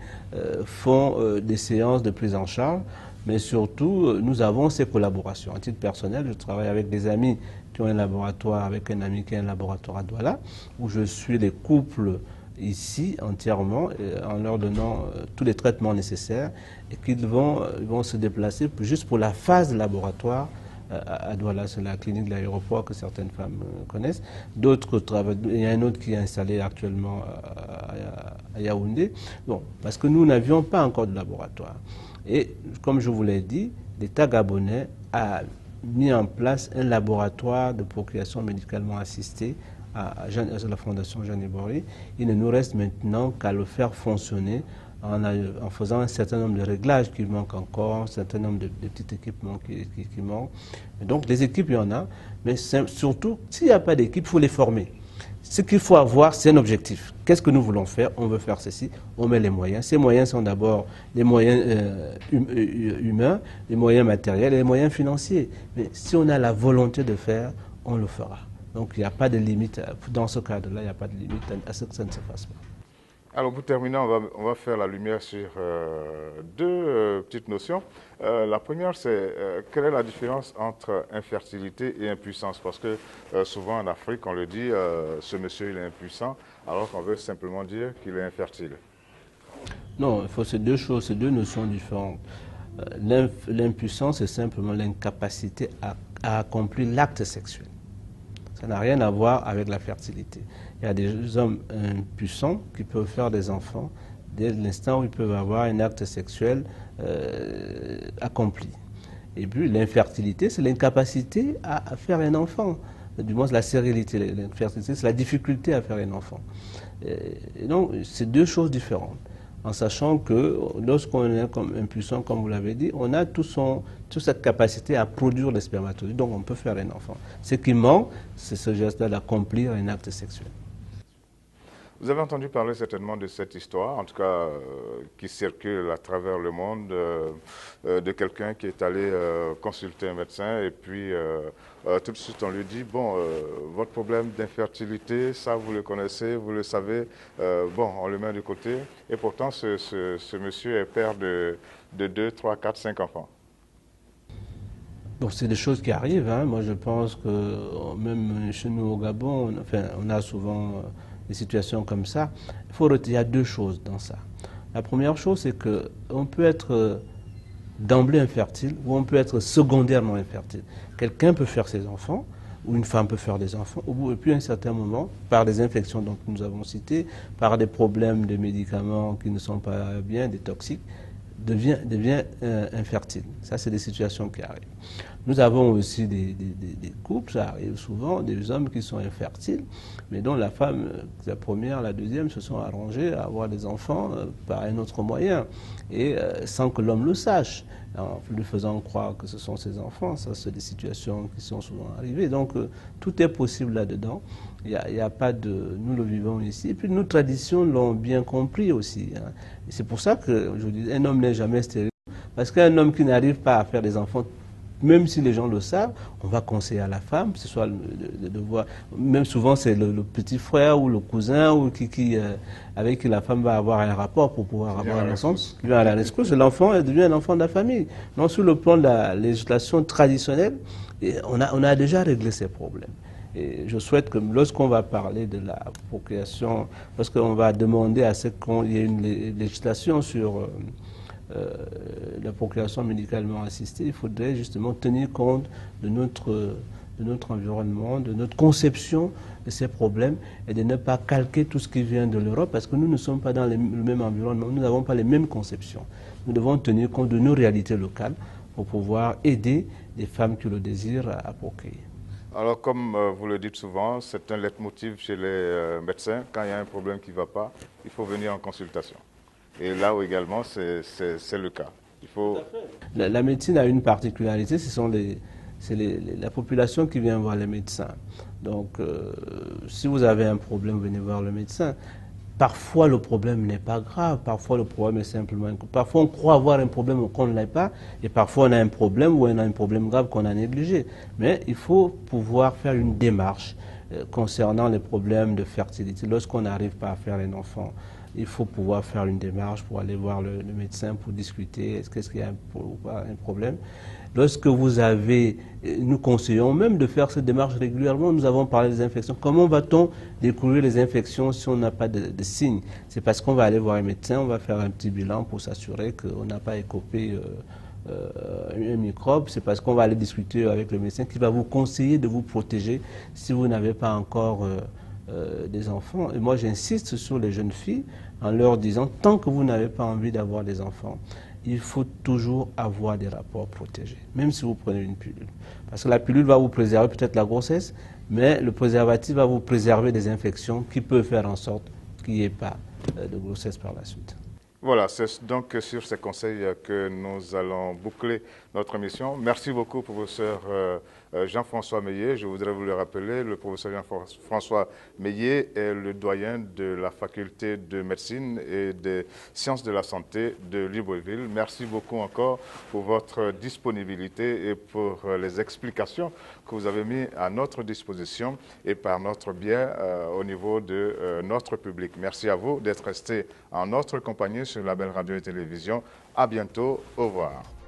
font des séances de prise en charge, mais surtout nous avons ces collaborations. À titre personnel, je travaille avec des amis qui ont un laboratoire, avec un ami qui a un laboratoire à Douala, où je suis les couples ici entièrement en leur donnant tous les traitements nécessaires et qu'ils vont se déplacer juste pour la phase laboratoire à Douala, c'est la clinique de l'aéroport que certaines femmes connaissent. D'autres travaillent, il y a un autre qui est installé actuellement à Yaoundé. Bon, parce que nous n'avions pas encore de laboratoire. Et comme je vous l'ai dit, l'État gabonais a mis en place un laboratoire de procréation médicalement assistée à la Fondation Jeanne Bory. Il ne nous reste maintenant qu'à le faire fonctionner en faisant un certain nombre de réglages qui manquent encore, un certain nombre de petits équipements qui manquent. Et donc les équipes, il y en a, mais surtout, s'il n'y a pas d'équipe, il faut les former. Ce qu'il faut avoir, c'est un objectif. Qu'est-ce que nous voulons faire? On veut faire ceci, on met les moyens. Ces moyens sont d'abord les moyens humains, les moyens matériels et les moyens financiers. Mais si on a la volonté de faire, on le fera. Donc il n'y a pas de limite, dans ce cadre-là, il n'y a pas de limite à ce que ça ne se fasse pas. Alors pour terminer, on va faire la lumière sur deux petites notions. La première, c'est quelle est la différence entre infertilité et impuissance? Parce que souvent en Afrique, on le dit, ce monsieur il est impuissant, alors qu'on veut simplement dire qu'il est infertile. Non, c'est deux choses, c'est deux notions différentes. L'impuissance, c'est simplement l'incapacité à accomplir l'acte sexuel. Ça n'a rien à voir avec la fertilité. Il y a des hommes impuissants qui peuvent faire des enfants dès l'instant où ils peuvent avoir un acte sexuel accompli. Et puis l'infertilité, c'est l'incapacité à faire un enfant. Du moins la stérilité, l'infertilité, c'est la difficulté à faire un enfant. Et donc, c'est deux choses différentes. En sachant que lorsqu'on est comme impuissant, comme vous l'avez dit, on a toute cette capacité à produire les spermatozoïdes, donc on peut faire un enfant. Ce qui manque, c'est ce geste-là d'accomplir un acte sexuel. Vous avez entendu parler certainement de cette histoire, en tout cas qui circule à travers le monde, de quelqu'un qui est allé consulter un médecin et puis tout de suite on lui dit, bon, votre problème d'infertilité, ça vous le connaissez, vous le savez, bon, on le met de côté. Et pourtant ce monsieur est père de 2, 3, 4, 5 enfants. Bon, c'est des choses qui arrivent. Hein. Moi je pense que même chez nous au Gabon, on a souvent des situations comme ça. Il y a deux choses dans ça. La première chose, c'est qu'on peut être d'emblée infertile ou on peut être secondairement infertile. Quelqu'un peut faire ses enfants ou une femme peut faire des enfants et puis à un certain moment, par des infections dont nous avons cité, par des problèmes de médicaments qui ne sont pas bien, des toxiques, devient infertile. Ça, c'est des situations qui arrivent. Nous avons aussi des couples, ça arrive souvent, des hommes qui sont infertiles, mais dont la femme, la première, la deuxième, se sont arrangés à avoir des enfants par un autre moyen, et sans que l'homme le sache, en lui faisant croire que ce sont ses enfants. Ça, c'est des situations qui sont souvent arrivées. Donc, tout est possible là-dedans. Il n'y a pas de... Nous le vivons ici. Et puis, nos traditions l'ont bien compris aussi. Hein. Et c'est pour ça que je dis, un homme n'est jamais stérile. Parce qu'un homme qui n'arrive pas à faire des enfants, même si les gens le savent, on va conseiller à la femme, ce soit de voir, même souvent c'est le petit frère ou le cousin ou avec qui la femme va avoir un rapport pour pouvoir avoir un enfant. Qui vient à la rescousse, l'enfant devient un enfant de la famille. Donc sur le plan de la législation traditionnelle, on a déjà réglé ces problèmes. Et je souhaite que lorsqu'on va parler de la procréation, lorsqu'on va demander à ce qu'il y ait une législation sur la procréation médicalement assistée, il faudrait justement tenir compte de notre environnement, de notre conception de ces problèmes et de ne pas calquer tout ce qui vient de l'Europe parce que nous ne sommes pas dans le même environnement, nous n'avons pas les mêmes conceptions. Nous devons tenir compte de nos réalités locales pour pouvoir aider les femmes qui le désirent à procréer. Alors, comme vous le dites souvent, c'est un leitmotiv chez les médecins. Quand il y a un problème qui ne va pas, il faut venir en consultation. Et là où également, c'est le cas. Il faut... La médecine a une particularité, c'est la population qui vient voir les médecins. Donc, si vous avez un problème, venez voir le médecin. Parfois, le problème n'est pas grave. Parfois, le problème est simplement... Parfois, on croit avoir un problème qu'on ne l'a pas. Et parfois, on a un problème ou on a un problème grave qu'on a négligé. Mais il faut pouvoir faire une démarche concernant les problèmes de fertilité. Lorsqu'on n'arrive pas à faire un enfant, il faut pouvoir faire une démarche pour aller voir le médecin pour discuter. Est-ce qu'il y a un problème? Lorsque vous avez, nous conseillons même de faire cette démarche régulièrement. Nous avons parlé des infections. Comment va-t-on découvrir les infections si on n'a pas de signes? C'est parce qu'on va aller voir un médecin, on va faire un petit bilan pour s'assurer qu'on n'a pas écopé un microbe. C'est parce qu'on va aller discuter avec le médecin qui va vous conseiller de vous protéger si vous n'avez pas encore des enfants. Et moi, j'insiste sur les jeunes filles en leur disant, tant que vous n'avez pas envie d'avoir des enfants, il faut toujours avoir des rapports protégés, même si vous prenez une pilule. Parce que la pilule va vous préserver peut-être la grossesse, mais le préservatif va vous préserver des infections qui peuvent faire en sorte qu'il n'y ait pas de grossesse par la suite. Voilà, c'est donc sur ces conseils que nous allons boucler notre émission. Merci beaucoup, professeur Jean-François Meillet. Je voudrais vous le rappeler, le professeur Jean-François Meillet est le doyen de la faculté de médecine et des sciences de la santé de Libreville. Merci beaucoup encore pour votre disponibilité et pour les explications que vous avez mises à notre disposition et par notre biais au niveau de notre public. Merci à vous d'être resté en notre compagnie sur la belle radio et télévision. À bientôt. Au revoir.